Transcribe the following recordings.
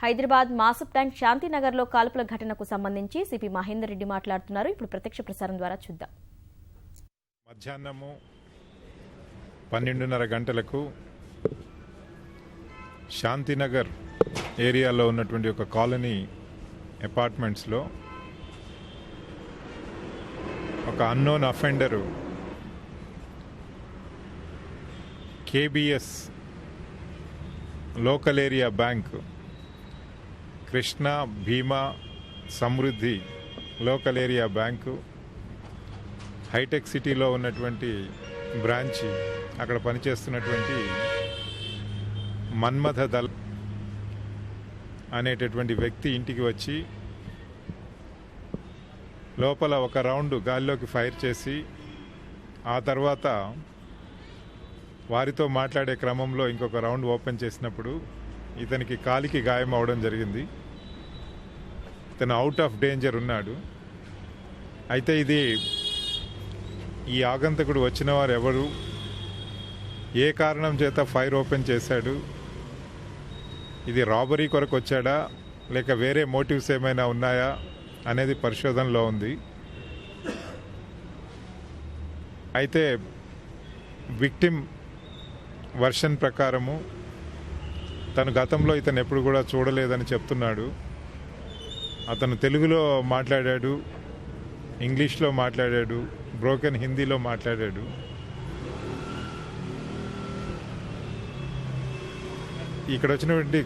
Hyderabad మాసప్ tank శాంతినగర్లో కాల్పుల ఘటనకు సంబంధించి సిపి మహేందర్ రెడ్డి మాట్లాడుతున్నారు. ఇప్పుడు ప్రత్యక్ష ప్రసారం ద్వారా చూద్దాం. మధ్యాహ్నము 12:30 గంటలకు శాంతినగర్ ఏరియాలో ఉన్నటువంటి ఒక కాలనీ అపార్ట్మెంట్స్లో ఒక unknown offender KBS local area bank Krishna Bhima Samruddhi local area bank hitech సిటీలో ఉన్నటువంటి బ్రాంచ్ అక్కడ పనిచేస్తున్నటువంటి మన్మథ దల్ అనేటటువంటి వ్యక్తి ఇంటికి వచ్చి లోపల ఒక రౌండ్ గాల్లోకి ఫైర్ చేసి ఆ తర్వాత వారితో మాట్లాడే క్రమంలో ఇంకొక రౌండ్ ఓపెన్ చేసినప్పుడు ఇతనికి కాలికి గాయం అవడం జరిగింది. ఇతను అవుట్ ఆఫ్ డేంజర్ ఉన్నాడు. అయితే ఈ ఆగంతకుడు వచ్చిన వారు ఎవరు, ఏ కారణం చేత ఫైర్ ఓపెన్ చేశాడు, ఇది రాబరీ కొరకు వచ్చాడా లేక వేరే మోటివ్స్ ఏమైనా ఉన్నాయా అనేది పరిశోధనలో ఉంది. అయితే విక్టిమ్ వర్షన్ ప్రకారము తను గతంలో ఇతను ఎప్పుడు కూడా చూడలేదని చెప్తున్నాడు. అతను తెలుగులో మాట్లాడాడు, ఇంగ్లీష్లో మాట్లాడాడు, బ్రోకెన్ హిందీలో మాట్లాడాడు. ఇక్కడ వచ్చినటువంటి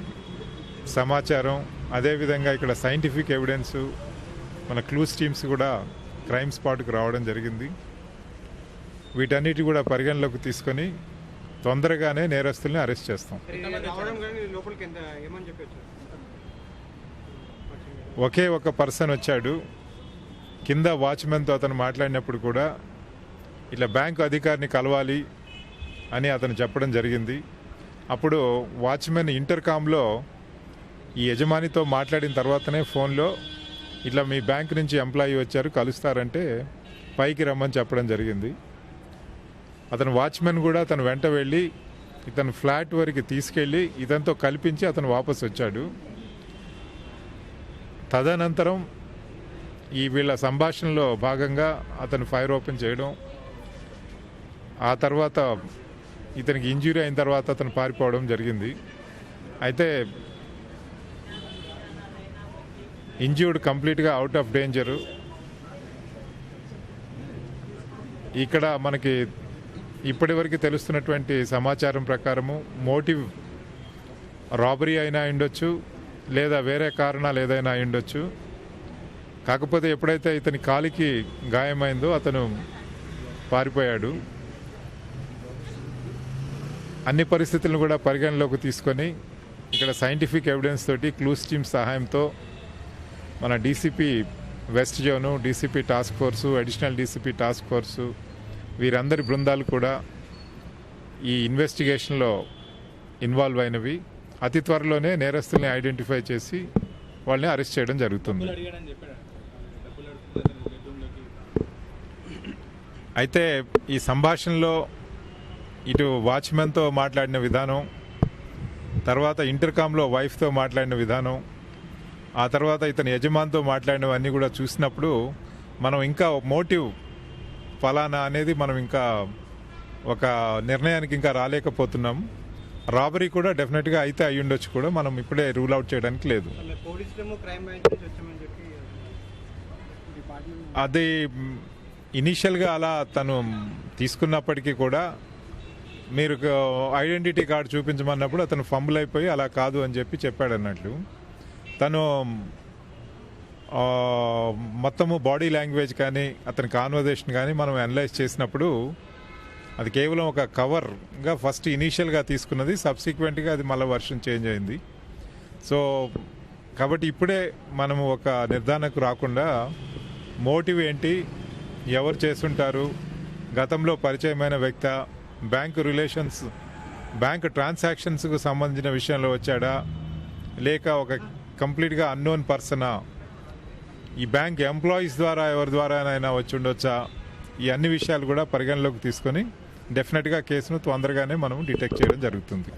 సమాచారం, అదేవిధంగా ఇక్కడ సైంటిఫిక్ ఎవిడెన్సు, మన క్లూస్ టీమ్స్ కూడా క్రైమ్ స్పాట్కి రావడం జరిగింది. వీటన్నిటి కూడా పరిగణలోకి తీసుకొని తొందరగానే నేరస్తుల్ని అరెస్ట్ చేస్తాం. ఒకే ఒక పర్సన్ వచ్చాడు. కింద వాచ్మెన్తో అతను మాట్లాడినప్పుడు కూడా ఇట్లా బ్యాంకు అధికారిని కలవాలి అని అతను చెప్పడం జరిగింది. అప్పుడు వాచ్మెన్ ఇంటర్కామ్లో ఈ యజమానితో మాట్లాడిన తర్వాతనే ఫోన్లో ఇట్లా మీ బ్యాంక్ నుంచి ఎంప్లాయీ వచ్చారు కలుస్తారంటే పైకి రమ్మని చెప్పడం జరిగింది. అతను వాచ్మెన్ కూడా అతను వెంట వెళ్ళి ఇతను ఫ్లాట్ వరకు తీసుకెళ్ళి ఇతనితో కల్పించి అతను వాపసు వచ్చాడు. తదనంతరం వీళ్ళ సంభాషణలో భాగంగా అతను ఫైర్ ఓపెన్ చేయడం, ఆ తర్వాత ఇతనికి ఇంజ్యూరీ అయిన తర్వాత అతను పారిపోవడం జరిగింది. అయితే ఇంజ్యూర్డ్ కంప్లీట్గా అవుట్ ఆఫ్ డేంజరు. ఇక్కడ మనకి ఇప్పటివరకు తెలుస్తున్నటువంటి సమాచారం ప్రకారము మోటివ్ రాబరీ అయినా ఉండొచ్చు, లేదా వేరే కారణాలు ఏదైనా ఉండొచ్చు. కాకపోతే ఎప్పుడైతే ఇతని కాలికి గాయమైందో అతను పారిపోయాడు. అన్ని పరిస్థితులను కూడా పరిగణలోకి తీసుకొని ఇక్కడ సైంటిఫిక్ ఎవిడెన్స్ తోటి క్లూస్ టీమ్ సహాయంతో మన DCP west zone, DCP task force, additional DCP task force వీరందరి బృందాలు కూడా ఈ ఇన్వెస్టిగేషన్లో ఇన్వాల్వ్ అయినవి. అతి త్వరలోనే నేరస్తుల్ని ఐడెంటిఫై చేసి వాళ్ళని అరెస్ట్ చేయడం జరుగుతుంది. అయితే ఈ సంభాషణలో ఇటు వాచ్మెన్తో మాట్లాడిన విధానం, తర్వాత ఇంటర్కామ్లో వైఫ్తో మాట్లాడిన విధానం, ఆ తర్వాత ఇతని యజమానితో మాట్లాడినవన్నీ కూడా చూసినప్పుడు మనం ఇంకా మోటివ్ ఫలానా అనేది మనం ఇంకా ఒక నిర్ణయానికి ఇంకా రాలేకపోతున్నాం. రాబరీ కూడా డెఫినెట్గా అయితే అయి ఉండొచ్చు కూడా, మనం ఇప్పుడే రూల్ అవుట్ చేయడానికి లేదు. అది ఇనీషియల్గా అలా తను తీసుకున్నప్పటికీ కూడా మీరు ఐడెంటిటీ కార్డు చూపించమన్నప్పుడు అతను ఫంబుల్ అయిపోయి అలా కాదు అని చెప్పాడు అన్నట్లు. తను మొత్తము బాడీ లాంగ్వేజ్ కానీ అతని కాన్వర్జేషన్ కానీ మనం అనలైజ్ చేసినప్పుడు అది కేవలం ఒక కవర్గా ఫస్ట్ ఇనీషియల్గా తీసుకున్నది, సబ్సిక్వెంట్గా అది మళ్ళీ వర్షన్ చేంజ్ అయింది. సో కాబట్టి ఇప్పుడే మనము ఒక నిర్ధారణకు రాకుండా మోటివ్ ఏంటి, ఎవరు చేస్తుంటారు, గతంలో పరిచయమైన వ్యక్తి, బ్యాంకు రిలేషన్స్, బ్యాంకు ట్రాన్సాక్షన్స్కు సంబంధించిన విషయంలో వచ్చాడా, లేక ఒక కంప్లీట్గా అన్నోన్ పర్సనా, ఈ బ్యాంక్ ఎంప్లాయీస్ ద్వారా ఎవరి ద్వారానైనా వచ్చి ఉండొచ్చా, ఈ అన్ని విషయాలు కూడా పరిగణలోకి తీసుకొని డెఫినెట్గా కేసును తొందరగానే మనం డిటెక్ట్ చేయడం జరుగుతుంది.